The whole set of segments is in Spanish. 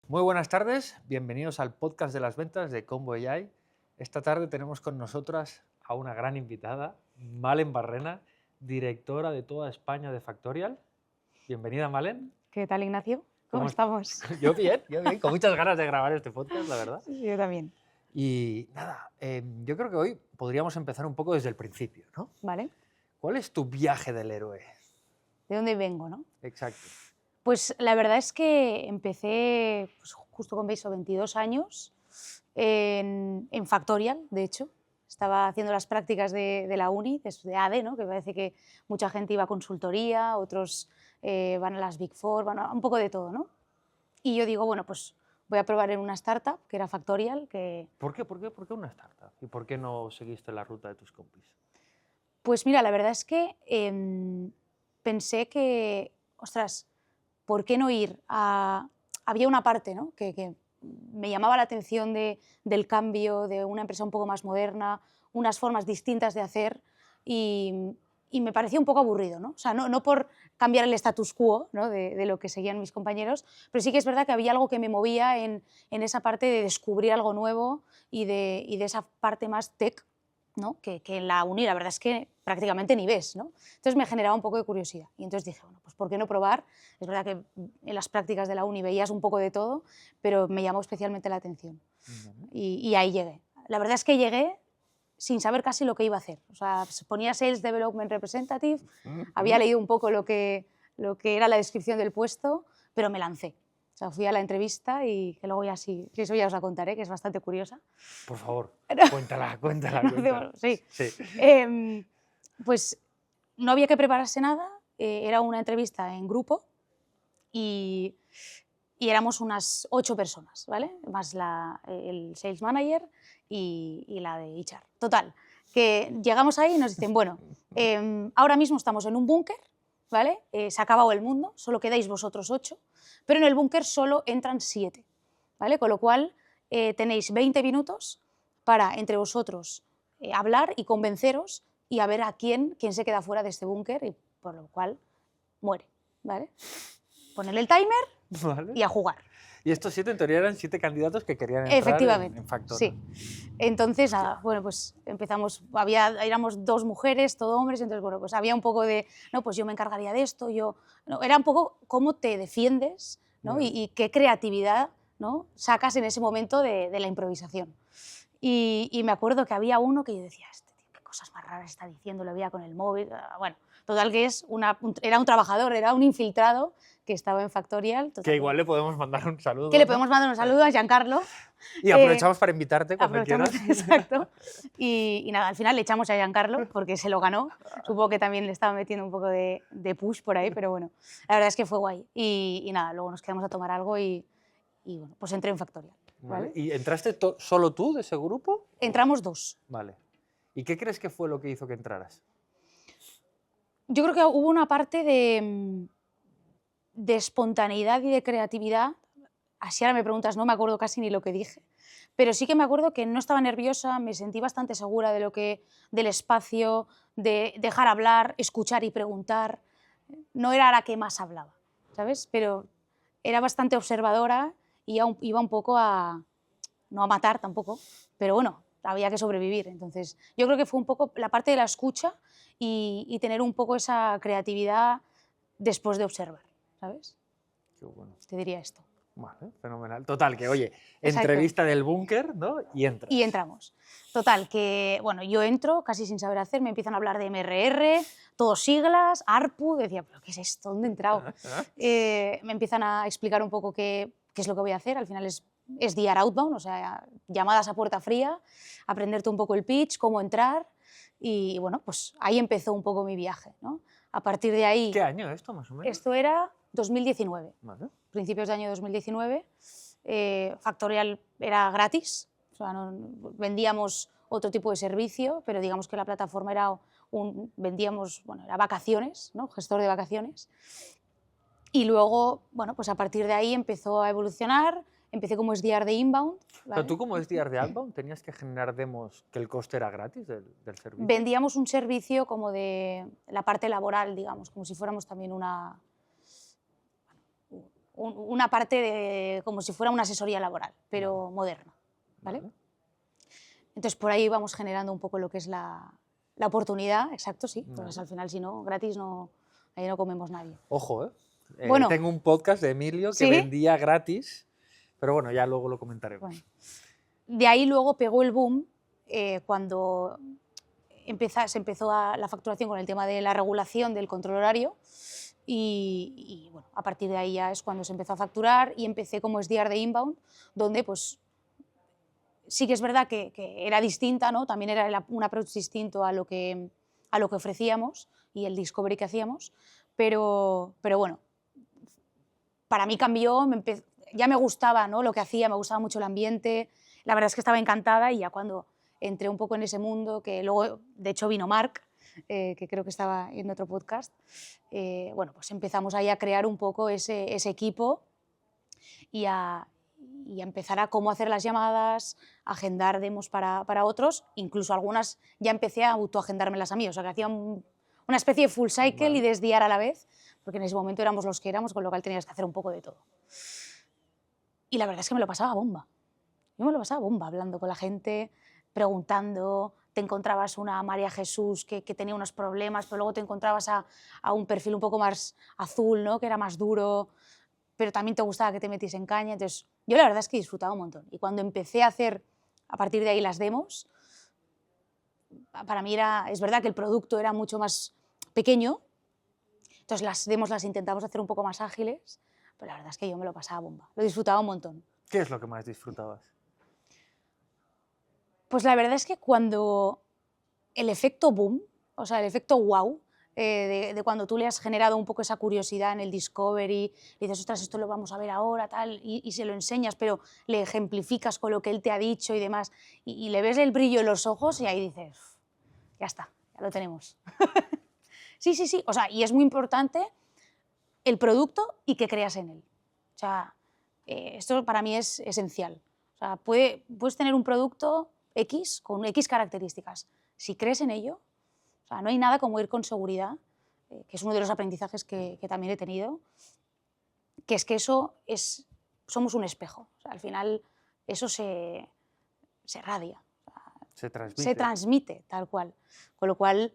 Muy buenas tardes, bienvenidos al podcast de las ventas de Combo AI. Esta tarde tenemos con nosotras a una gran invitada, Malen Barrena, directora de toda España de Factorial. Bienvenida, Malen. ¿Qué tal, Ignacio? ¿Cómo ¿Cómo est- estamos? Yo bien, con muchas ganas de grabar este podcast, la verdad. Sí, yo también. Y nada, yo creo que hoy podríamos empezar un poco desde el principio, ¿no? ¿Vale? ¿Cuál es tu viaje del héroe? ¿De dónde vengo, no? Exacto. Pues la verdad es que empecé pues, justo con 22 años en Factorial, de hecho. Estaba haciendo las prácticas de la uni, de ADE, ¿no? Que parece que mucha gente iba a consultoría, otros van a las Big Four, van a un poco de todo, ¿no? Y yo digo, bueno, pues voy a probar en una startup, que era Factorial, que ¿Por qué una startup? ¿Y por qué no seguiste la ruta de tus compis? pues mira, la verdad es que pensé que, ostras, ¿por qué no ir a...? Había una parte, ¿no?, que me llamaba la atención del cambio, de una empresa un poco más moderna, unas formas distintas de hacer y me parecía un poco aburrido, ¿no? O sea, no por cambiar el status quo, ¿no?, de lo que seguían mis compañeros, pero sí que es verdad que había algo que me movía en esa parte de descubrir algo nuevo y de esa parte más tech, ¿no?, que en la uni la verdad es que prácticamente ni ves, ¿no? Entonces me generaba un poco de curiosidad y entonces dije, bueno, pues ¿por qué no probar? Es verdad que en las prácticas de la uni veías un poco de todo, pero me llamó especialmente la atención y ahí llegué. La verdad es que llegué sin saber casi lo que iba a hacer. O sea, se ponía Sales Development Representative, había leído un poco lo que era la descripción del puesto, pero me lancé. O sea, fui a la entrevista y que luego ya sí, eso ya os la contaré, que es bastante curiosa. Por favor, cuéntala, cuéntala, No cuéntala. sí. Sí. Pues no había que prepararse nada, era una entrevista en grupo y, éramos unas 8 personas, ¿vale? Más el sales manager y la de HR. Total, que llegamos ahí y nos dicen, bueno, ahora mismo estamos en un búnker, ¿vale? Se ha acabado el mundo, solo quedáis vosotros 8, pero en el búnker solo entran 7, ¿vale? Con lo cual tenéis 20 minutos para entre vosotros hablar y convenceros y a ver a quién se queda fuera de este búnker y por lo cual muere, ¿vale? Ponerle el timer Vale. y a jugar. Y estos 7 en teoría eran 7 candidatos que querían entrar Efectivamente, en Factor. sí. Entonces, bueno, pues empezamos, éramos 2 mujeres, todo hombres, entonces, bueno, pues había un poco de, no, pues yo me encargaría de esto, no, era un poco cómo te defiendes, ¿no? Vale. Y qué creatividad, ¿no?, sacas en ese momento de la improvisación. Y me acuerdo que había uno que yo decía, este tío, qué cosas más raras está diciendo, lo veía con el móvil, bueno, total que era un trabajador, era un infiltrado que estaba en Factorial. Total, Que igual le podemos mandar un saludo, que le ¿no? podemos mandar un saludo a Giancarlo. Y aprovechamos para invitarte cuando Aprovechamos, quieras. exacto. Y nada, al final le echamos a Giancarlo porque se lo ganó. Supongo que también le estaba metiendo un poco de push por ahí, pero bueno, la verdad es que fue guay. Y nada, luego nos quedamos a tomar algo y bueno, pues entré en Factorial. Vale. ¿Vale? ¿Y entraste solo tú de ese grupo? Entramos 2. Vale. ¿Y qué crees que fue lo que hizo que entraras? Yo creo que hubo una parte de espontaneidad y de creatividad. Así ahora me preguntas, no me acuerdo casi ni lo que dije, pero sí que me acuerdo que no estaba nerviosa, me sentí bastante segura del espacio, de dejar hablar, escuchar y preguntar. No era la que más hablaba, ¿sabes? Pero era bastante observadora y iba un poco no a matar tampoco, pero bueno, había que sobrevivir. Entonces, yo creo que fue un poco la parte de la escucha y tener un poco esa creatividad después de observar, ¿sabes? Qué bueno. Te diría esto. Vale, fenomenal. Total, que oye, Exacto. entrevista del búnker, ¿no? Y entras. Y entramos. Total, que bueno, yo entro casi sin saber hacer, me empiezan a hablar de MRR, todos siglas, ARPU, decía, ¿pero qué es esto? ¿Dónde he entrado? Me empiezan a explicar un poco qué es lo que voy a hacer, al final es DR outbound, o sea, llamadas a puerta fría, aprenderte un poco el pitch, cómo entrar y bueno, pues ahí empezó un poco mi viaje, ¿no? A partir de ahí... ¿Qué año esto, más o menos? Esto era 2019, Vale. principios de año 2019. Factorial era gratis, o sea, vendíamos otro tipo de servicio, pero digamos que la plataforma era era vacaciones, ¿no? Gestor de vacaciones. Y luego, bueno, pues a partir de ahí empezó a evolucionar, empecé como SDR de inbound. ¿Vale? Pero tú como SDR de outbound tenías que generar demos que el coste era gratis del servicio. Vendíamos un servicio como de la parte laboral, digamos, como si fuéramos también una parte como si fuera una asesoría laboral, pero moderna, ¿vale? Entonces por ahí vamos generando un poco lo que es la oportunidad, exacto, sí, pues al final si no, gratis no, ahí no comemos nadie. Ojo, Bueno, tengo un podcast de Emilio que ¿sí? vendía gratis, pero bueno, ya luego lo comentaremos. Bueno. De ahí luego pegó el boom cuando se empezó la facturación con el tema de la regulación del control horario y bueno, a partir de ahí ya es cuando se empezó a facturar y empecé como SDR de Inbound, donde pues sí que es verdad que era distinta, ¿no? También era un approach distinto a lo que ofrecíamos y el discovery que hacíamos, pero bueno, para mí cambió, ya me gustaba, ¿no? Lo que hacía, me gustaba mucho el ambiente, la verdad es que estaba encantada y ya cuando entré un poco en ese mundo, que luego de hecho vino Marc, que creo que estaba en otro podcast, bueno, pues empezamos ahí a crear un poco ese equipo y a empezar a cómo hacer las llamadas, agendar demos para otros, incluso algunas ya empecé a autoagendármelas a mí, o sea que hacía una especie de full cycle y de SDR a la vez, porque en ese momento éramos los que éramos, con lo cual tenías que hacer un poco de todo. Y la verdad es que me lo pasaba bomba. Yo me lo pasaba bomba hablando con la gente, preguntando, te encontrabas una María Jesús que tenía unos problemas, pero luego te encontrabas a un perfil un poco más azul, ¿no? Que era más duro, pero también te gustaba que te metiesen caña. Entonces, yo la verdad es que disfrutaba un montón. Y cuando empecé a hacer, a partir de ahí, las demos, para mí es verdad que el producto era mucho más pequeño, entonces las demos las intentamos hacer un poco más ágiles, pero la verdad es que yo me lo pasaba bomba, lo disfrutaba un montón. ¿Qué es lo que más disfrutabas? Pues la verdad es que cuando el efecto boom, o sea, el efecto wow, de cuando tú le has generado un poco esa curiosidad en el discovery, y dices, ostras, esto lo vamos a ver ahora, tal, y se lo enseñas, pero le ejemplificas con lo que él te ha dicho y demás, y le ves el brillo en los ojos y ahí dices, ya está, ya lo tenemos. Sí, o sea, y es muy importante el producto y que creas en él. O sea, esto para mí es esencial. O sea, puedes tener un producto X con X características. Si crees en ello, o sea, no hay nada como ir con seguridad, que es uno de los aprendizajes que también he tenido, que es que somos un espejo. O sea, al final eso se radia. O sea, se transmite tal cual. Con lo cual,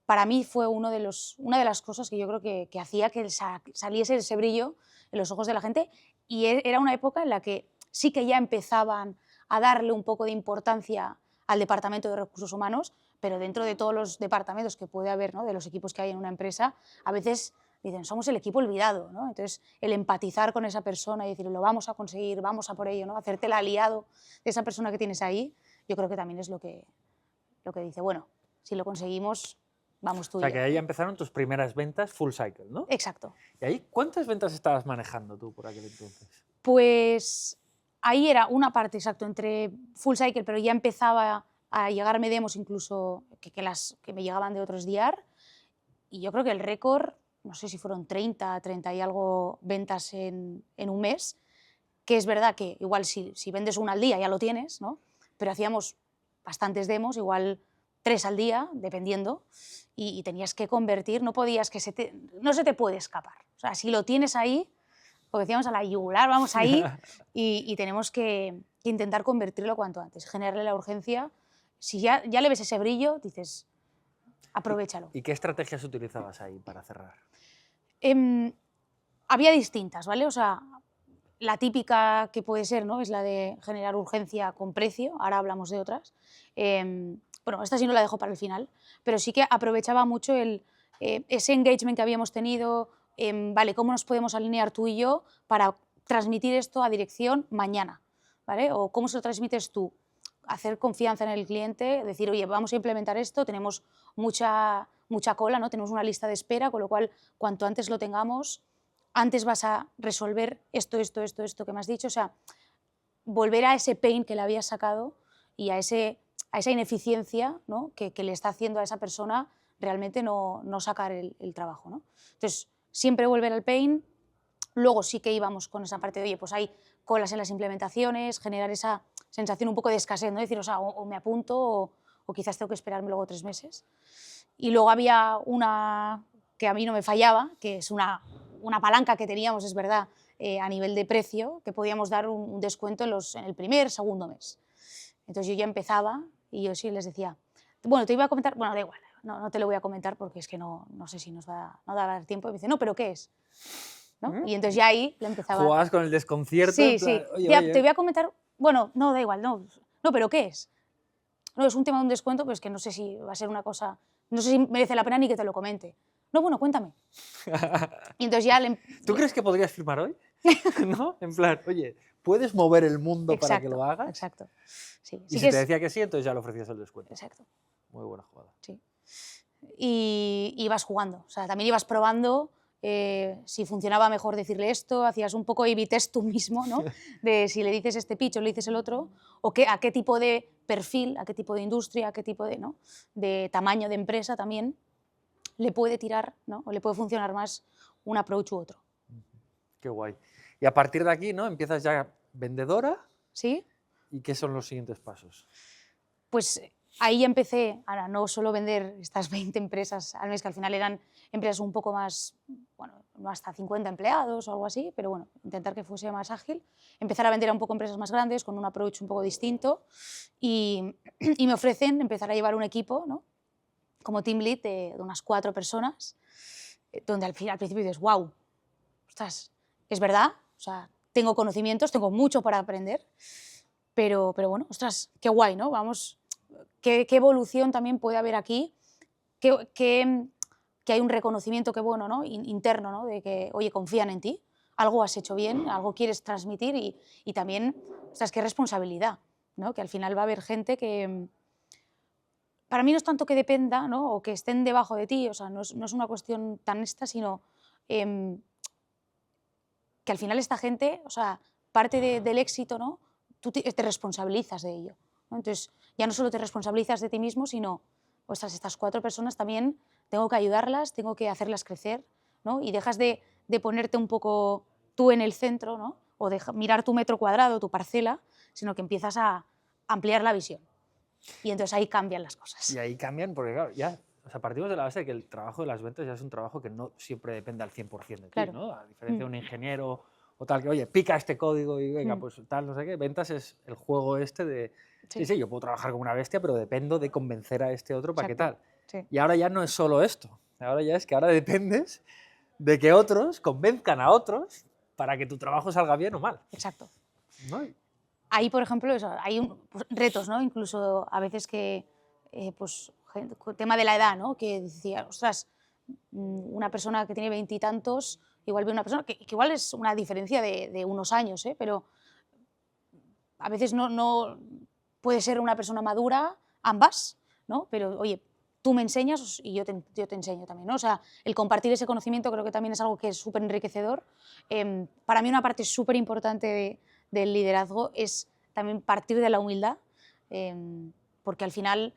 para mí fue una de las cosas que yo creo que hacía que saliese ese brillo en los ojos de la gente, y era una época en la que sí que ya empezaban a darle un poco de importancia al departamento de recursos humanos, pero dentro de todos los departamentos que puede haber, ¿no? De los equipos que hay en una empresa, a veces dicen, somos el equipo olvidado, ¿no? Entonces, el empatizar con esa persona y decir, lo vamos a conseguir, vamos a por ello, ¿no? Hacerte el aliado de esa persona que tienes ahí, yo creo que también es lo que dice, bueno, si lo conseguimos, vamos tú y yo. O sea, que ahí empezaron tus primeras ventas full cycle, ¿no? Exacto. ¿Y ahí cuántas ventas estabas manejando tú por aquel entonces? Pues ahí era una parte, exacto, entre full cycle, pero ya empezaba a llegarme demos incluso que me llegaban de otros DR, y yo creo que el récord, no sé si fueron 30 y algo ventas en un mes, que es verdad que igual si vendes una al día ya lo tienes, ¿no? Pero hacíamos bastantes demos, igual 3 al día, dependiendo, y tenías que convertir, no se te puede escapar. O sea, si lo tienes ahí, como decíamos, a la yugular, vamos ahí y tenemos que intentar convertirlo cuanto antes, generarle la urgencia. Si ya le ves ese brillo, dices, aprovéchalo. ¿Y qué estrategias utilizabas ahí para cerrar? Había distintas, ¿vale? O sea, la típica que puede ser, ¿no? Es la de generar urgencia con precio, ahora hablamos de otras. Bueno, esta sí no la dejo para el final, pero sí que aprovechaba mucho ese engagement que habíamos tenido, vale, ¿cómo nos podemos alinear tú y yo para transmitir esto a dirección mañana? ¿Vale? O ¿cómo se lo transmites tú? Hacer confianza en el cliente, decir, oye, vamos a implementar esto, tenemos mucha cola, ¿no? Tenemos una lista de espera, con lo cual, cuanto antes lo tengamos, antes vas a resolver esto que me has dicho. O sea, volver a ese pain que le habías sacado y a esa ineficiencia, ¿no? que le está haciendo a esa persona realmente no sacar el trabajo, ¿no? Entonces, siempre volver al pain. Luego sí que íbamos con esa parte de, oye, pues hay colas en las implementaciones, generar esa sensación un poco de escasez, ¿no? Decir, o sea, o me apunto o quizás tengo que esperarme luego 3 meses. Y luego había una que a mí no me fallaba, que es una palanca que teníamos, es verdad, a nivel de precio que podíamos dar un descuento en el primer, segundo mes. Entonces yo ya empezaba y yo sí les decía, bueno, te iba a comentar, bueno, da igual, no te lo voy a comentar porque es que no sé si no va a dar tiempo. Y me dice, no, ¿pero qué es? ¿No? Y entonces ya ahí le empezaba... Jugabas con el desconcierto. Sí, en plan, sí, oye, te voy a comentar, bueno, no, da igual, no, ¿pero qué es? No, es un tema de un descuento, pero es que no sé si va a ser una cosa, no sé si merece la pena ni que te lo comente. No, bueno, cuéntame. Y entonces ya ¿Tú crees que podrías firmar hoy? ¿No? En plan, oye, ¿puedes mover el mundo para que lo hagas? Exacto. Sí, Y si te decía que sí, entonces ya le ofrecías el descuento. Exacto. Muy buena jugada. Sí. Y ibas jugando, o sea, también ibas probando si funcionaba mejor decirle esto, hacías un poco A/B test tú mismo, ¿no? De si le dices este pitch o le dices el otro, o a qué tipo de perfil, a qué tipo de industria, a qué tipo de, ¿no? de tamaño de empresa también le puede tirar, ¿no? O le puede funcionar más un approach u otro. Qué guay. Y a partir de aquí, ¿no? Empiezas ya vendedora. ¿Sí? ¿Y qué son los siguientes pasos? Pues ahí empecé a no solo vender estas 20 empresas al mes, que al final eran empresas un poco más, bueno, no hasta 50 empleados o algo así, pero bueno, intentar que fuese más ágil, empezar a vender a un poco empresas más grandes con un approach un poco distinto y me ofrecen empezar a llevar un equipo, ¿no? Como team lead de unas 4 personas, donde al principio dices, wow, ostras, es verdad, o sea, tengo conocimientos, tengo mucho para aprender, pero bueno, ostras, qué guay, ¿no? Vamos, qué evolución también puede haber aquí, que hay un reconocimiento, qué bueno, ¿no? Interno, ¿no? De que, oye, confían en ti, algo has hecho bien, algo quieres transmitir y también, ostras, qué responsabilidad, ¿no? Que al final va a haber gente que, para mí no es tanto que dependa, ¿no? O que estén debajo de ti, o sea, no es una cuestión tan esta, sino que al final esta gente, o sea, parte del éxito, ¿no? Tú te responsabilizas de ello, ¿no? Entonces, ya no solo te responsabilizas de ti mismo, sino, ostras, estas 4 personas también tengo que ayudarlas, tengo que hacerlas crecer, ¿no? Y dejas de ponerte un poco tú en el centro, ¿no? O de mirar tu metro cuadrado, tu parcela, sino que empiezas a ampliar la visión. Y entonces ahí cambian las cosas. Y ahí cambian, porque claro, ya, o sea, partimos de la base de que el trabajo de las ventas ya es un trabajo que no siempre depende al 100% de ti, Claro. ¿no? A diferencia de un ingeniero o tal, que, oye, pica este código y venga, pues tal, no sé qué. Ventas es el juego este de, sí, yo puedo trabajar como una bestia, pero dependo de convencer a este otro para que tal. Sí. Y ahora ya no es solo esto, ahora ya es que ahora dependes de que otros convenzcan a otros para que tu trabajo salga bien o mal. Exacto. ¿No? Ahí, por ejemplo, hay retos, ¿no? Incluso a veces que, pues, tema de la edad, ¿no? Que decía, ostras, una persona que tiene 20 y tantos, igual ve una persona, que igual es una diferencia de unos años, pero a veces no puede ser una persona madura, ambas, ¿no? Pero, oye, tú me enseñas y yo te enseño también, ¿no? O sea, el compartir ese conocimiento creo que también es algo que es súper enriquecedor. Para mí una parte súper importante del liderazgo es también partir de la humildad, porque al final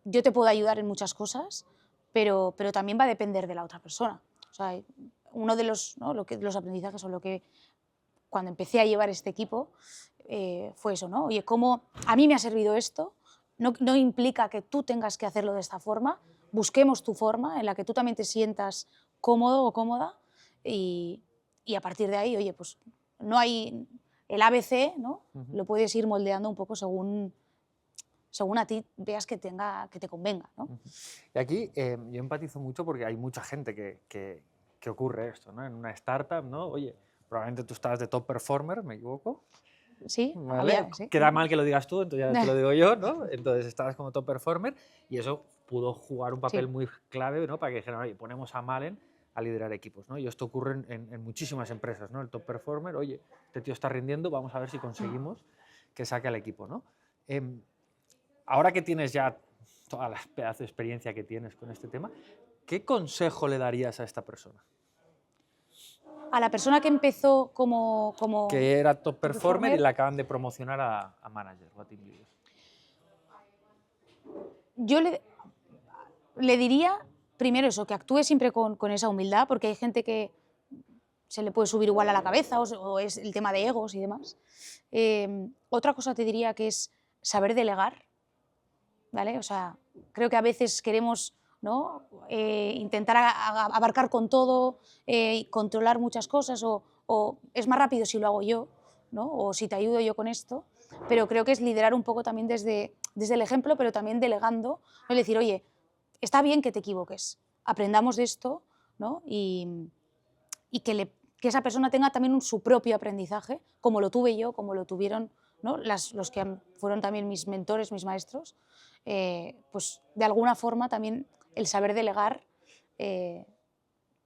yo te puedo ayudar en muchas cosas, pero también va a depender de la otra persona. O sea, uno de los, ¿no? los aprendizajes o lo que cuando empecé a llevar este equipo fue eso, ¿no? Oye, ¿cómo a mí me ha servido esto? No implica que tú tengas que hacerlo de esta forma, busquemos tu forma en la que tú también te sientas cómodo o cómoda y a partir de ahí, oye, pues no hay el ABC, ¿no? Lo puedes ir moldeando un poco según a ti veas que te convenga, ¿no? Y aquí yo empatizo mucho porque hay mucha gente que ocurre esto, ¿no? En una startup, ¿no? Oye, probablemente tú estabas de top performer, ¿me equivoco? Sí, ¿Vale? sí. Queda mal que lo digas tú, entonces ya te lo digo yo, ¿no? Entonces estabas como top performer y eso pudo jugar un papel muy clave, ¿no? Para que dijeran, oye, ponemos a Malen a liderar equipos, ¿no? Y esto ocurre en muchísimas empresas, ¿no? El top performer, oye, este tío está rindiendo, vamos a ver si conseguimos que saque al equipo, ¿no? Ahora que tienes ya toda la pedazo de experiencia que tienes con este tema, ¿qué consejo le darías a esta persona? A la persona que empezó como que era top performer y la acaban de promocionar a manager o a team leader. Yo le diría primero eso, que actúe siempre con esa humildad, porque hay gente que se le puede subir igual a la cabeza o es el tema de egos y demás. Otra cosa te diría que es saber delegar, ¿vale? O sea, creo que a veces queremos, ¿no? Intentar abarcar con todo, controlar muchas cosas o o es más rápido si lo hago yo, ¿no? O si te ayudo yo con esto, pero creo que es liderar un poco también desde el ejemplo, pero también delegando, ¿no? Es decir, oye, está bien que te equivoques, aprendamos de esto, ¿no? Y que esa persona tenga también su propio aprendizaje, como lo tuve yo, como lo tuvieron, ¿no? Los que fueron también mis mentores, mis maestros, pues de alguna forma también el saber delegar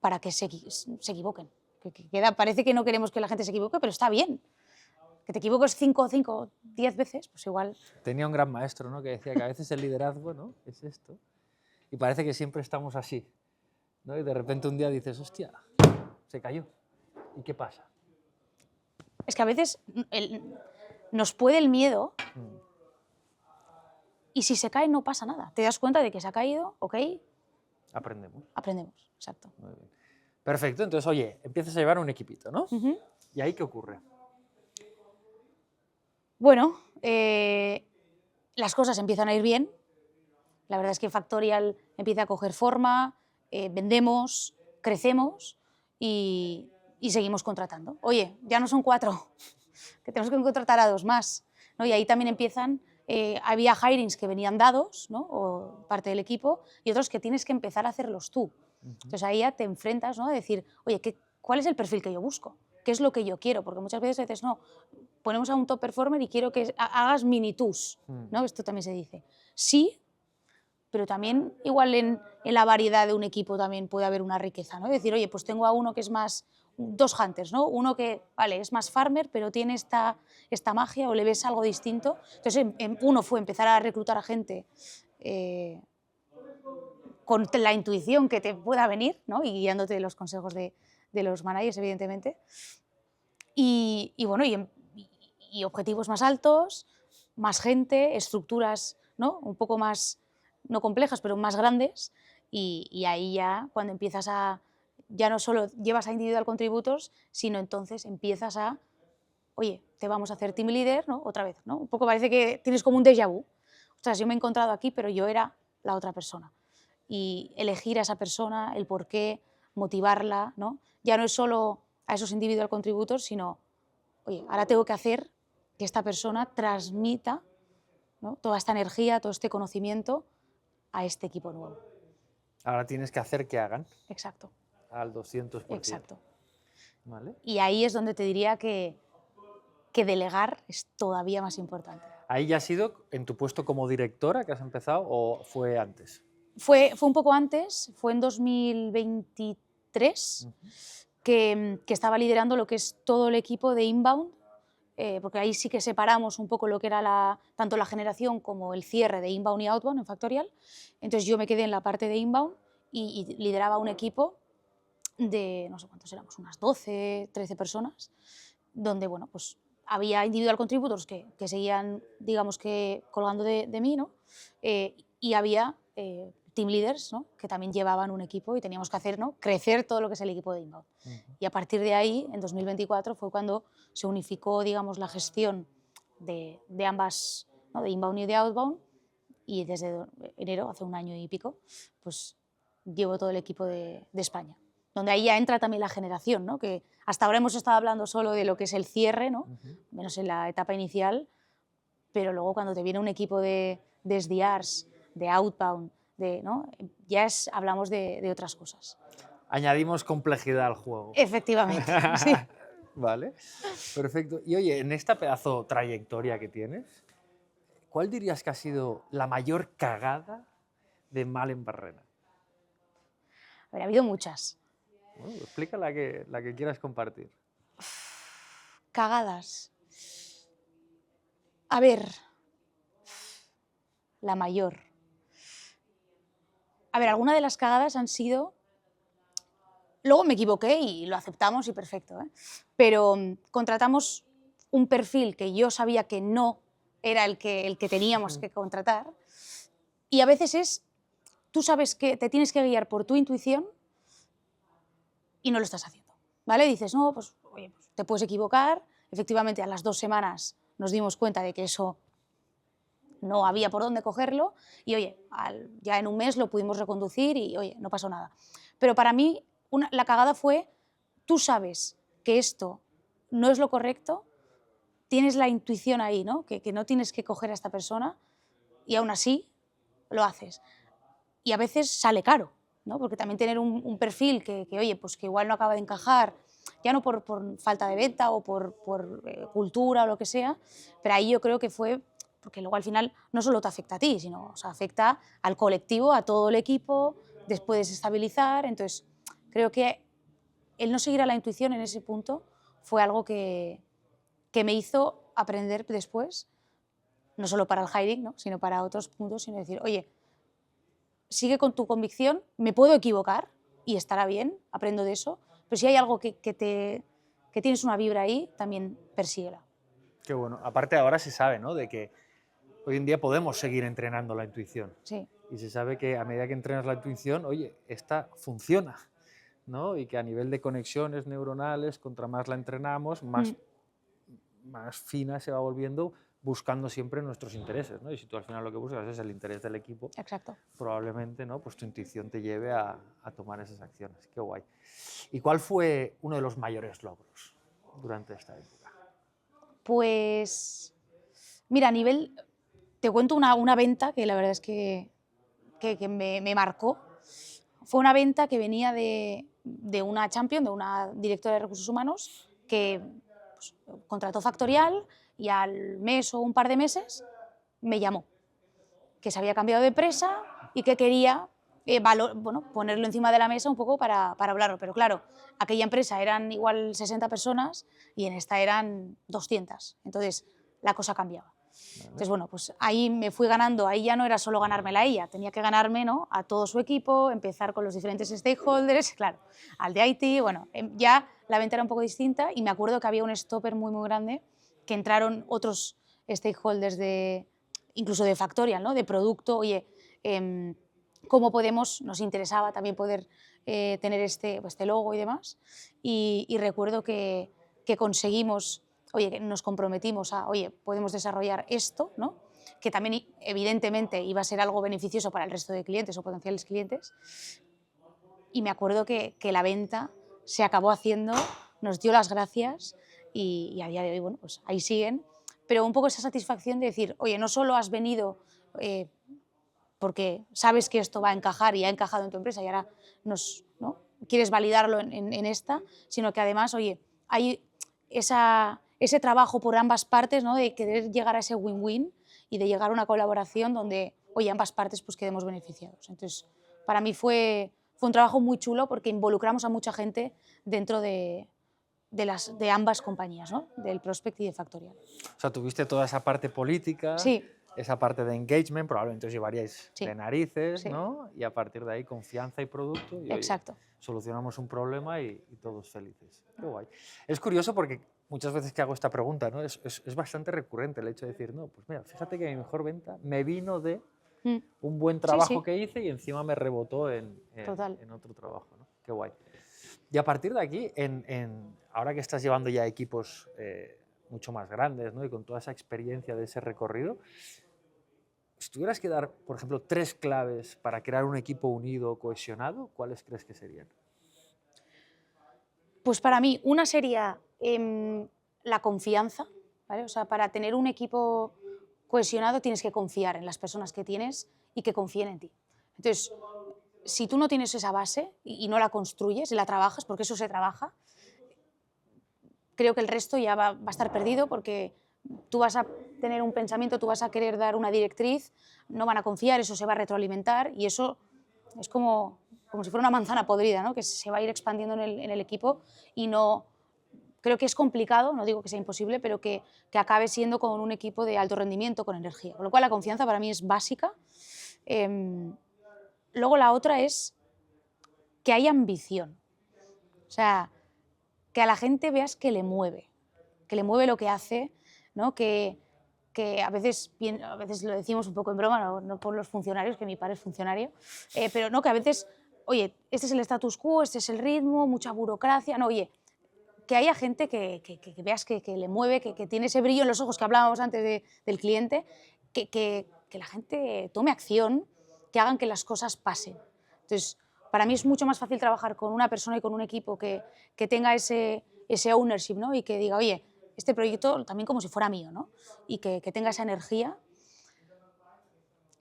para que se equivoquen. Parece que no queremos que la gente se equivoque, pero está bien. Que te equivoques 5, 10 veces, pues igual. Tenía un gran maestro, ¿no? Que decía que a veces el liderazgo, ¿no? Es esto. Y parece que siempre estamos así, ¿no? Y de repente un día dices, hostia, se cayó. ¿Y qué pasa? Es que a veces nos puede el miedo y si se cae no pasa nada. Te das cuenta de que se ha caído, ok. Aprendemos. Aprendemos, exacto. Muy bien. Perfecto, entonces, oye, empiezas a llevar un equipito, ¿no? ¿Y ahí qué ocurre? Bueno, las cosas empiezan a ir bien. La verdad es que Factorial empieza a coger forma, vendemos, crecemos y seguimos contratando. Oye, ya no son 4, que tenemos que contratar a 2 más, ¿no? Y ahí también empiezan, había hirings que venían dados, ¿no? O parte del equipo, y otros que tienes que empezar a hacerlos tú. Entonces ahí ya te enfrentas, ¿no? A decir, oye, ¿cuál es el perfil que yo busco? ¿Qué es lo que yo quiero? Porque muchas veces dices, no, ponemos a un top performer y quiero que hagas mini-tus, ¿no? Esto también se dice. Sí, pero también igual en la variedad de un equipo también puede haber una riqueza, ¿no? Decir, oye, pues tengo a uno que es más, 2 hunters, ¿no? Uno que, vale, es más farmer, pero tiene esta magia o le ves algo distinto. Entonces, uno fue empezar a reclutar a gente con la intuición que te pueda venir, ¿no? Y guiándote de los consejos de los managers, evidentemente. Y bueno, y objetivos más altos, más gente, estructuras, ¿no? Un poco más, no complejas, pero más grandes, y ahí ya cuando empiezas ya no solo llevas a individual contributors, sino entonces empiezas oye, te vamos a hacer team leader, ¿no? Otra vez, ¿no? Un poco parece que tienes como un déjà vu. O sea, yo me he encontrado aquí, pero yo era la otra persona. Y elegir a esa persona, el por qué, motivarla, ¿no? Ya no es solo a esos individual contributors, sino, oye, ahora tengo que hacer que esta persona transmita, ¿no? Toda esta energía, todo este conocimiento a este equipo nuevo. Ahora tienes que hacer que hagan. Exacto. Al 200%. Exacto. ¿Vale? Y ahí es donde te diría que delegar es todavía más importante. ¿Ahí ya has sido en tu puesto como directora que has empezado o fue antes? Fue un poco antes, fue en 2023 que estaba liderando lo que es todo el equipo de inbound, porque ahí sí que separamos un poco lo que era tanto la generación como el cierre de inbound y outbound en Factorial. Entonces yo me quedé en la parte de inbound y lideraba un equipo de, no sé cuántos éramos, unas 12, 13 personas, donde, bueno, pues había individual contributors que seguían, digamos que, colgando de mí, ¿no? Y había team leaders, ¿no? Que también llevaban un equipo y teníamos que hacer, ¿no? Crecer todo lo que es el equipo de inbound. Y a partir de ahí, en 2024, fue cuando se unificó, digamos, la gestión de ambas, ¿no? De inbound y de outbound, y desde enero, hace un año y pico, pues llevo todo el equipo de España, donde ahí ya entra también la generación, ¿no? Que hasta ahora hemos estado hablando solo de lo que es el cierre, ¿no? Menos en la etapa inicial, pero luego cuando te viene un equipo de SDRs, de outbound, ¿no? Ya hablamos de otras cosas. Añadimos complejidad al juego. Efectivamente, sí. Vale, perfecto. Y oye, en esta pedazo trayectoria que tienes, ¿cuál dirías que ha sido la mayor cagada de Malen Barrena? A ver, ha habido muchas. Bueno, explica la que quieras compartir. Cagadas. A ver, la mayor. A ver, algunas de las cagadas han sido... Luego me equivoqué y lo aceptamos y perfecto, ¿eh? Pero contratamos un perfil que yo sabía que no era el que teníamos que contratar, y a veces tú sabes que te tienes que guiar por tu intuición y no lo estás haciendo, ¿vale? Dices, no, pues, oye, pues te puedes equivocar. Efectivamente, a las 2 semanas nos dimos cuenta de que eso no había por dónde cogerlo y, oye, ya en un mes lo pudimos reconducir y, oye, no pasó nada. Pero para mí la cagada fue, tú sabes que esto no es lo correcto, tienes la intuición ahí, ¿no? Que no tienes que coger a esta persona y aún así lo haces. Y a veces sale caro, ¿no? Porque también tener un perfil oye, pues que igual no acaba de encajar, ya no por falta de venta o por cultura o lo que sea, pero ahí yo creo que fue, porque luego al final no solo te afecta a ti, sino o sea, afecta al colectivo, a todo el equipo, después desestabilizar, entonces creo que el no seguir a la intuición en ese punto fue algo que me hizo aprender después, no solo para el hiring, ¿no? Sino para otros puntos, sino decir, oye, sigue con tu convicción, me puedo equivocar y estará bien, aprendo de eso, pero si hay algo que tienes una vibra ahí, también persíguela. Qué bueno. Aparte ahora se sabe, ¿no? De que hoy en día podemos seguir entrenando la intuición. Sí. Y se sabe que a medida que entrenas la intuición, oye, esta funciona, ¿no? Y que a nivel de conexiones neuronales, contra más la entrenamos, más fina se va volviendo, buscando siempre nuestros intereses, ¿no? Y si tú al final lo que buscas es el interés del equipo, Exacto. probablemente, ¿no? Pues tu intuición te lleve a tomar esas acciones. Qué guay. ¿Y cuál fue uno de los mayores logros durante esta época? Pues, mira, te cuento una venta que la verdad es que me marcó. Fue una venta que venía de una champion, de una directora de recursos humanos, que pues, contrató Factorial y al mes o un par de meses me llamó, que se había cambiado de empresa y que quería ponerlo encima de la mesa un poco para hablarlo. Pero claro, aquella empresa eran igual 60 personas y en esta eran 200. Entonces, la cosa cambiaba. Entonces, bueno, pues ahí me fui ganando, ahí ya no era solo ganármela a ella, tenía que ganarme, ¿no?, a todo su equipo, empezar con los diferentes stakeholders, claro, al de IT, bueno, ya la venta era un poco distinta y me acuerdo que había un stopper muy, muy grande, que entraron otros stakeholders incluso de Factorial, ¿no?, de producto, oye, cómo podemos, nos interesaba también poder tener este logo y demás, y recuerdo que conseguimos, oye, que nos comprometimos a, oye, podemos desarrollar esto, ¿no?, que también evidentemente iba a ser algo beneficioso para el resto de clientes o potenciales clientes, y me acuerdo que la venta se acabó haciendo, nos dio las gracias y a día de hoy, bueno, pues ahí siguen, pero un poco esa satisfacción de decir, oye, no solo has venido porque sabes que esto va a encajar y ha encajado en tu empresa y ahora ¿no?, quieres validarlo en esta, sino que además, oye, hay ese trabajo por ambas partes, ¿no?, de querer llegar a ese win-win y de llegar a una colaboración donde, oye, ambas partes pues quedemos beneficiados. Entonces, para mí fue un trabajo muy chulo porque involucramos a mucha gente dentro de ambas compañías, ¿no?, del Prospect y de Factorial. O sea, tuviste toda esa parte política, Sí, esa parte de engagement, probablemente os llevaríais sí, de narices, sí, ¿no? Y a partir de ahí confianza y producto y, oye, exacto. solucionamos un problema y todos felices. Qué guay. Es curioso porque muchas veces que hago esta pregunta, ¿no? Es bastante recurrente el hecho de decir, no, pues mira, fíjate que mi mejor venta me vino de un buen Sí, trabajo sí, que hice y encima me rebotó total. en otro trabajo, ¿no? Qué guay. Y a partir de aquí, ahora que estás llevando ya equipos mucho más grandes, ¿no?, y con toda esa experiencia de ese recorrido, si tuvieras que dar, por ejemplo, 3 claves para crear un equipo unido, cohesionado, ¿cuáles crees que serían? Pues para mí, una sería la confianza, ¿vale? O sea, para tener un equipo cohesionado tienes que confiar en las personas que tienes y que confíen en ti. Entonces, si tú no tienes esa base y no la construyes y la trabajas, porque eso se trabaja, creo que el resto ya va a estar perdido porque tú vas a tener un pensamiento, tú vas a querer dar una directriz, no van a confiar, eso se va a retroalimentar y eso es como si fuera una manzana podrida, ¿no?, que se va a ir expandiendo en el equipo y no... Creo que es complicado, no digo que sea imposible, pero que acabe siendo con un equipo de alto rendimiento, con energía. Con lo cual la confianza para mí es básica. Luego la otra es que haya ambición. O sea, que a la gente veas que le mueve lo que hace, ¿no?, que a veces lo decimos un poco en broma, no por los funcionarios, que mi padre es funcionario, pero no, que a veces, oye, este es el status quo, este es el ritmo, mucha burocracia, no, oye, que haya gente que veas que le mueve, que tiene ese brillo en los ojos que hablábamos antes del cliente, que la gente tome acción, que hagan que las cosas pasen. Entonces, para mí es mucho más fácil trabajar con una persona y con un equipo que tenga ese ese ownership, ¿no? Y que diga, oye, este proyecto también como si fuera mío, ¿no? Y que tenga esa energía.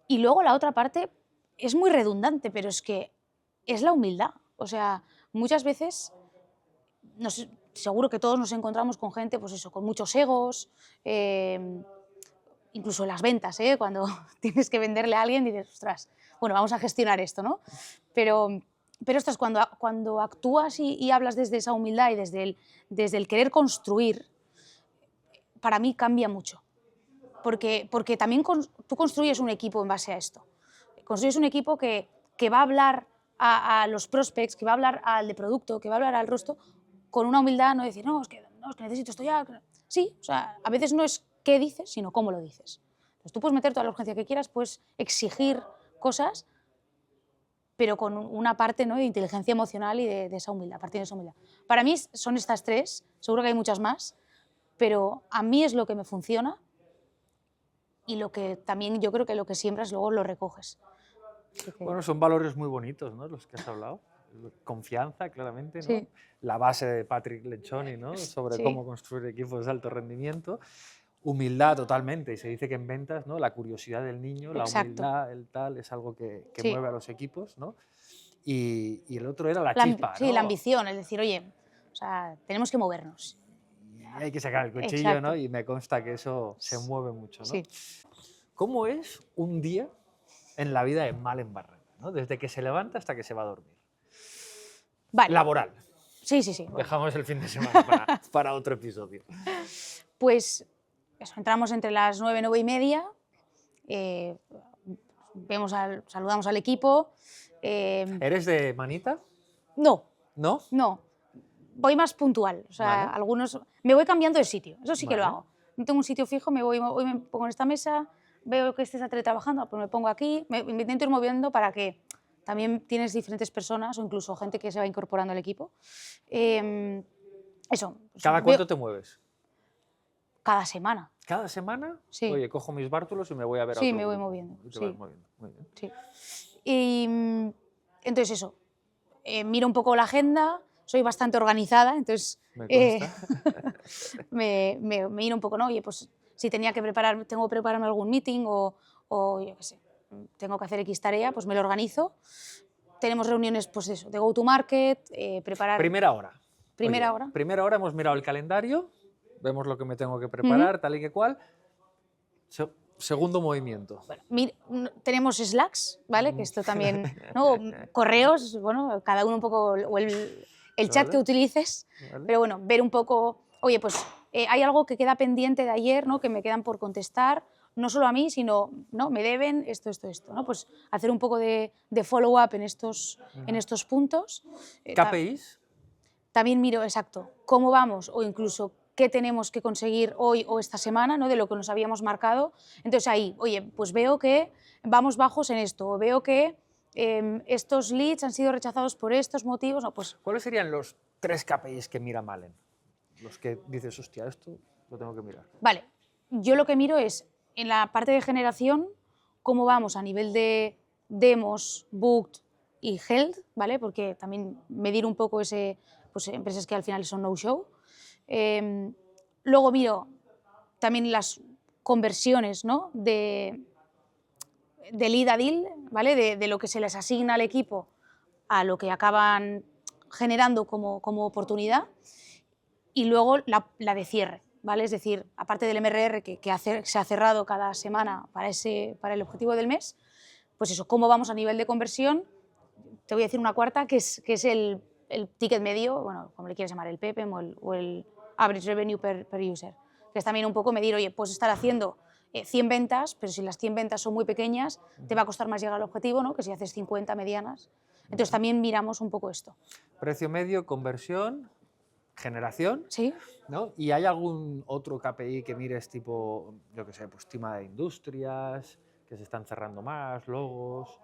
Y luego la otra parte es muy redundante, pero es que es la humildad. O sea, muchas veces, seguro que todos nos encontramos con gente, pues eso, con muchos egos, incluso en las ventas, cuando tienes que venderle a alguien dices, ostras, bueno, vamos a gestionar esto, ¿no? Pero ostras, cuando actúas y hablas desde esa humildad y desde el querer construir, para mí cambia mucho. Porque también tú construyes un equipo en base a esto. Construyes un equipo que va a hablar a los prospects, que va a hablar al de producto, que va a hablar al resto, con una humildad, no decir, no, es que necesito esto ya. Sí, o sea, a veces no es qué dices, sino cómo lo dices. Entonces, tú puedes meter toda la urgencia que quieras, puedes exigir cosas, pero con una parte, ¿no?, de inteligencia emocional y de esa humildad, partiendo de esa humildad. Para mí son estas tres, seguro que hay muchas más, pero a mí es lo que me funciona y lo que también yo creo que lo que siembras luego lo recoges. Bueno, son valores muy bonitos, ¿no?, los que has hablado. Confianza, claramente, ¿no? Sí. La base de Patrick Lencioni, ¿no?, sobre Sí. cómo construir equipos de alto rendimiento. Humildad totalmente, y se dice que en ventas, ¿no?, la curiosidad del niño, la Exacto. humildad, el tal, es algo que Sí. mueve a los equipos, ¿no? Y el otro era la La chispa, sí, ¿no? la ambición, es decir, oye, o sea, tenemos que movernos. Y hay que sacar el cuchillo, Exacto. ¿no? Y me consta que eso se mueve mucho, ¿no? Sí. ¿Cómo es un día en la vida de Malen Barrena, ¿no?, desde que se levanta hasta que se va a dormir? Vale. Laboral. Sí, sí, sí. Bueno. Dejamos el fin de semana para otro episodio. Pues eso, entramos entre las 9, 9:30, saludamos al equipo. ¿Eres de manita? No, ¿No? no, voy más puntual. O sea, Vale. algunos me voy cambiando de sitio, eso sí que lo Vale. hago. No tengo un sitio fijo, hoy me pongo en esta mesa, veo que estés teletrabajando, pues me pongo aquí, me intento ir moviendo para que también tienes diferentes personas o incluso gente que se va incorporando al equipo. Eso. Pues ¿Cada cuánto te mueves? Cada semana. ¿Cada semana? Sí. Oye, cojo mis bártulos y me voy a ver a Sí, otro me voy grupo. moviendo. Y te Sí. vas moviendo. Muy bien. Sí. Y entonces eso, miro un poco la agenda, soy bastante organizada, entonces Me consta. me miro un poco, ¿no? Oye, pues si tengo que prepararme algún meeting o yo qué sé, tengo que hacer X tarea, pues me lo organizo. Tenemos reuniones, pues eso, de go-to-market, preparar... Primera hora. Primera Oye, hora. Primera hora hemos mirado el calendario, vemos lo que me tengo que preparar, tal y que cual. Segundo movimiento. Bueno, tenemos Slacks, ¿vale? Que esto también, ¿no? Correos, bueno, cada uno un poco, o el chat Vale. que utilices, Vale. pero bueno, ver un poco, oye, pues hay algo que queda pendiente de ayer, ¿no?, que me quedan por contestar, no solo a mí, sino, ¿no?, me deben esto, ¿no? Pues hacer un poco de follow-up en estos puntos. KPIs. También miro, exacto, cómo vamos o incluso qué tenemos que conseguir hoy o esta semana, ¿no?, de lo que nos habíamos marcado. Entonces ahí, oye, pues veo que vamos bajos en esto, o veo que estos leads han sido rechazados por estos motivos. No, pues, ¿Cuáles serían los 3 KPIs que mira Malen? Los que dices, hostia, esto lo tengo que mirar. Vale, yo lo que miro es, en la parte de generación, cómo vamos a nivel de demos, booked y held, ¿vale? Porque también medir un poco pues empresas que al final son no-show. Luego miro también las conversiones, ¿no?, de lead a deal, ¿vale? De lo que se les asigna al equipo a lo que acaban generando como oportunidad. Y luego la de cierre, ¿vale? Es decir, aparte del MRR que se ha cerrado cada semana para el objetivo del mes, pues eso, cómo vamos a nivel de conversión. Te voy a decir una cuarta, que es el ticket medio, bueno, como le quieres llamar, el PPM o el Average Revenue per User, que es también un poco medir, oye, puedes estar haciendo 100 ventas, pero si las 100 ventas son muy pequeñas, te va a costar más llegar al objetivo, ¿no?, que si haces 50 medianas. Entonces también miramos un poco esto. Precio medio, conversión, generación. ¿Sí? ¿No? ¿Y hay algún otro KPI que mires tipo, yo qué sé, pues estima de industrias, que se están cerrando más, logos?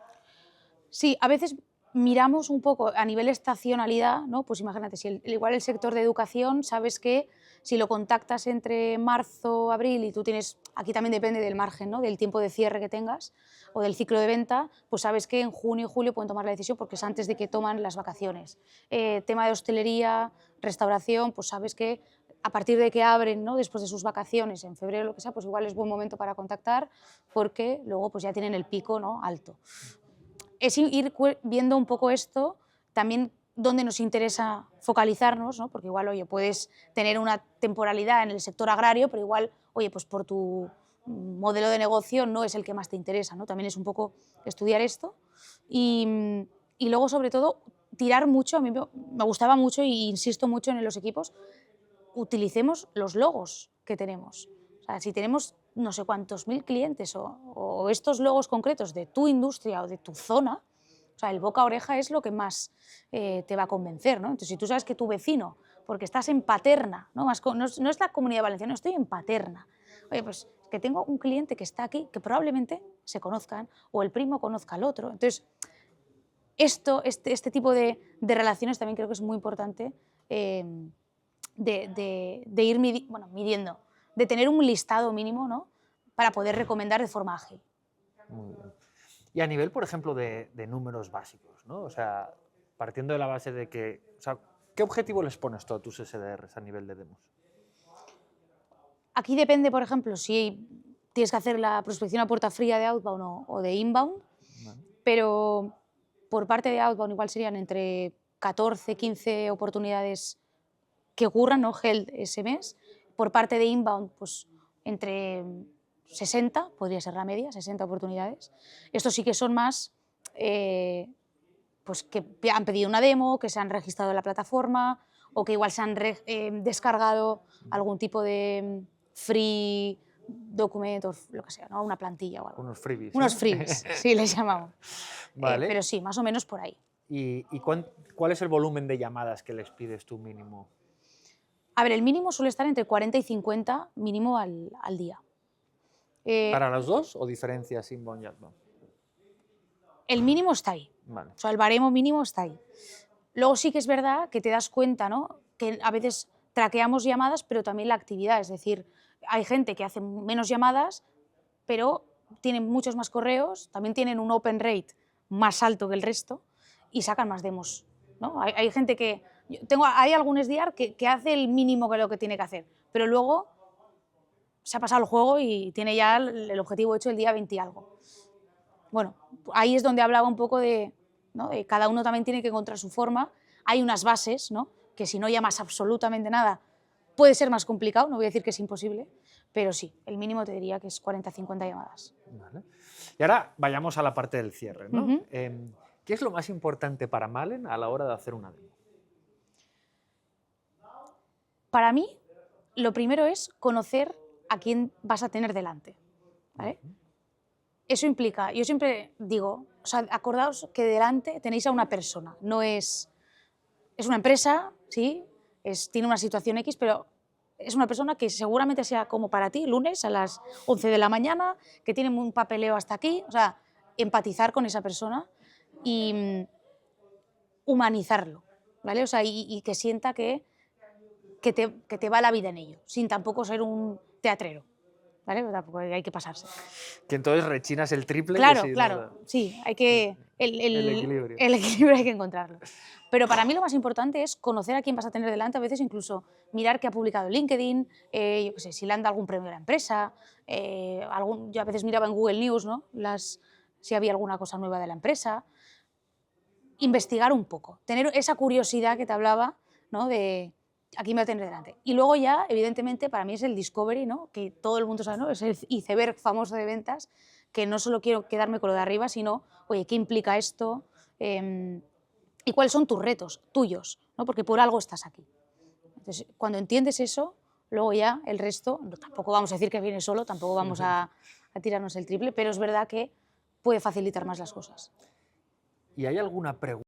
Sí, a veces miramos un poco a nivel estacionalidad, ¿no? Pues imagínate, si igual el sector de educación, sabes que si lo contactas entre marzo, abril y tú tienes, aquí también depende del margen, ¿no? Del tiempo de cierre que tengas o del ciclo de venta, pues sabes que en junio y julio pueden tomar la decisión porque es antes de que toman las vacaciones. Tema de hostelería, restauración, pues sabes que a partir de que abren, ¿no? Después de sus vacaciones, en febrero, lo que sea, pues igual es buen momento para contactar porque luego pues ya tienen el pico, ¿no? Alto. Es ir viendo un poco esto, también dónde nos interesa focalizarnos, ¿no? Porque igual, oye, puedes tener una temporalidad en el sector agrario, pero igual, oye, pues por tu modelo de negocio no es el que más te interesa, ¿no? También es un poco estudiar esto y luego, sobre todo, tirar mucho, a mí me gustaba mucho e insisto mucho en los equipos, utilicemos los logos que tenemos. O sea, si tenemos no sé cuántos mil clientes o estos logos concretos de tu industria o de tu zona, o sea, el boca a oreja es lo que más te va a convencer, ¿no? Entonces, si tú sabes que tu vecino, porque estás en Paterna, ¿no? No es la Comunidad Valenciana, estoy en Paterna. Oye, pues que tengo un cliente que está aquí, que probablemente se conozcan o el primo conozca al otro. Entonces, este tipo de relaciones también creo que es muy importante de ir midiendo, de tener un listado mínimo, ¿no? Para poder recomendar de forma ágil. Muy bien. Y a nivel, por ejemplo, de números básicos, ¿no? O sea, partiendo de la base de que, o sea, ¿qué objetivo les pones tú a tus SDRs a nivel de demos? Aquí depende, por ejemplo, si tienes que hacer la prospección a puerta fría de outbound o de inbound, Vale. pero por parte de outbound igual serían entre 14, 15 oportunidades que ocurran, ¿no? Held ese mes. Por parte de inbound, pues entre 60, podría ser la media, 60 oportunidades. Estos sí que son más, pues que han pedido una demo, que se han registrado en la plataforma o que igual se han descargado algún tipo de free document o lo que sea, ¿no? Una plantilla o algo. Unos freebies. Unos freebies, sí les llamamos. Vale. Pero sí, más o menos por ahí. ¿Y cuál es el volumen de llamadas que les pides tú mínimo? A ver, el mínimo suele estar entre 40 y 50 mínimo al día. ¿Para los dos o diferencias inbound y outbound? El mínimo está ahí. Vale. O sea, el baremo mínimo está ahí. Luego sí que es verdad que te das cuenta, ¿no? Que a veces traqueamos llamadas, pero también la actividad. Es decir, hay gente que hace menos llamadas, pero tienen muchos más correos, también tienen un open rate más alto que el resto y sacan más demos, ¿no? Hay gente que... Hay algún SDR que hace el mínimo que lo que tiene que hacer, pero luego se ha pasado el juego y tiene ya el objetivo hecho el día 20 y algo. Bueno, ahí es donde hablaba un poco de, ¿no? De cada uno también tiene que encontrar su forma. Hay unas bases, ¿no? Que si no llamas absolutamente nada puede ser más complicado, no voy a decir que es imposible, pero sí, el mínimo te diría que es 40-50 llamadas. Vale. Y ahora vayamos a la parte del cierre, ¿no? Uh-huh. ¿Qué es lo más importante para Malen a la hora de hacer una demo? Para mí, lo primero es conocer a quién vas a tener delante, ¿vale? Uh-huh. Eso implica, yo siempre digo, o sea, acordaos que delante tenéis a una persona, no es una empresa, sí, tiene una situación X, pero es una persona que seguramente sea como para ti, lunes a las 11 de la mañana, que tiene un papeleo hasta aquí, o sea, empatizar con esa persona y humanizarlo, ¿vale? O sea, y que sienta que te va la vida en ello, sin tampoco ser un teatrero, ¿vale? Pero tampoco hay que pasarse. Que entonces rechinas el triple. Claro, que sí, claro, ¿no? Sí, hay que... El equilibrio. El equilibrio hay que encontrarlo. Pero para mí lo más importante es conocer a quién vas a tener delante, a veces incluso mirar qué ha publicado en LinkedIn, yo qué sé, si le han dado algún premio a la empresa, yo a veces miraba en Google News, ¿no? Si había alguna cosa nueva de la empresa. Investigar un poco, tener esa curiosidad que te hablaba, ¿no? De a quién me va a tener delante. Y luego ya, evidentemente, para mí es el discovery, ¿no? Que todo el mundo sabe, ¿no? Es el iceberg famoso de ventas, que no solo quiero quedarme con lo de arriba, sino, oye, ¿qué implica esto? ¿Y cuáles son tus retos, tuyos? ¿No? Porque por algo estás aquí. Entonces, cuando entiendes eso, luego ya el resto, tampoco vamos a decir que viene solo, tampoco vamos a tirarnos el triple, pero es verdad que puede facilitar más las cosas. ¿Y hay alguna pregunta